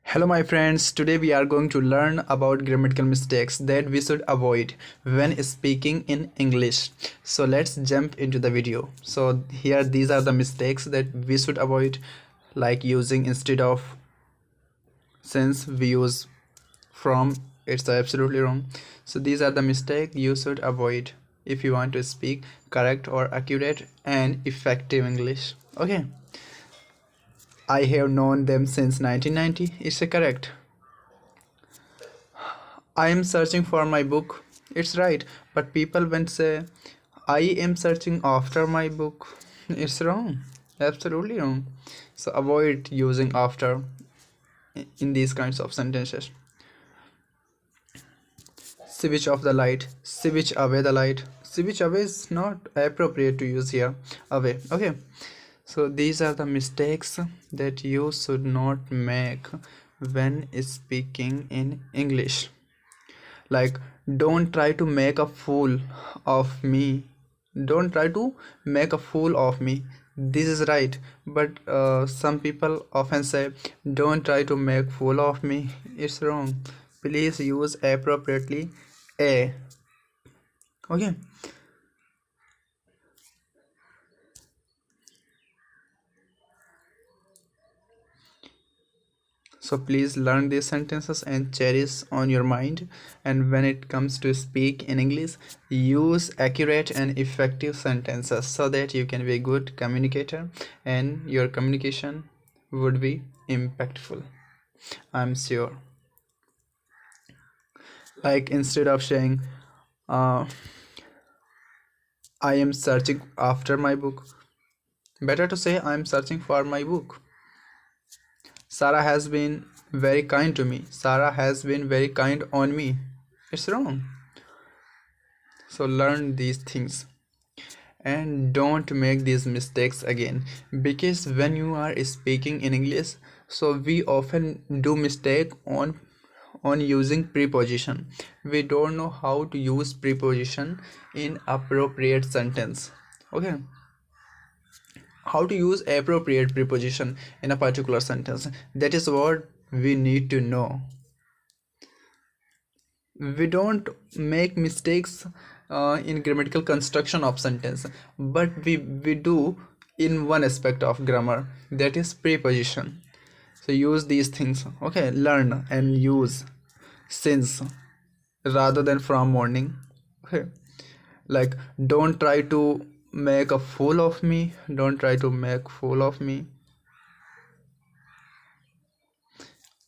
Hello my friends, today we are going to learn about grammatical mistakes that we should avoid when speaking in English. So let's jump into the video. So here these are the mistakes that we should avoid, like using instead of, since we use from, it's absolutely wrong. So these are the mistakes you should avoid if you want to speak correct or accurate and effective English. Okay. I have known them since 1990. It's correct. I am searching for my book. It's right. But people when say I am searching after my book, it's wrong. Absolutely wrong. So avoid using after in these kinds of sentences. Switch off the light. Switch away the light. Switch away is not appropriate to use here. Away. Okay. So these are the mistakes that you should not make when speaking in English. Like, don't try to make a fool of me. Don't try to make a fool of me. This is right, but some people often say, don't try to make fool of me. It's wrong. Please use appropriately a. Okay. So please learn these sentences and cherish on your mind. And when it comes to speak in English, use accurate and effective sentences so that you can be a good communicator and your communication would be impactful, I'm sure. Like instead of saying, I am searching after my book, better to say I am searching for my book. Sarah has been very kind to me. Sarah has been very kind on me. It's wrong. So learn these things and don't make these mistakes again, because when you are speaking in English, so we often do mistake on using preposition. We don't know how to use preposition in appropriate sentence. Okay, how to use appropriate preposition in a particular sentence, that is what we need to know. We don't make mistakes in grammatical construction of sentence, but we do in one aspect of grammar, that is preposition. So use these things. Okay, learn and use since rather than from morning. Okay, like don't try to make a fool of me. Don't try to make fool of me.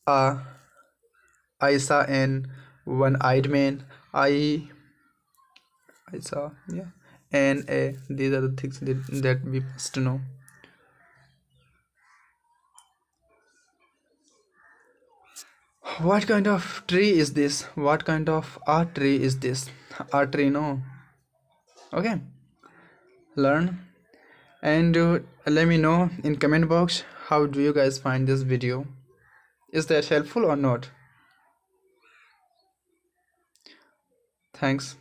I saw an one-eyed man. I saw, yeah, and a. These are the things that we must know. What kind of tree is this? What kind of art tree is this? Art tree, no. Okay, learn and let me know in comment box how do you guys find this video. Is that helpful or not? Thanks.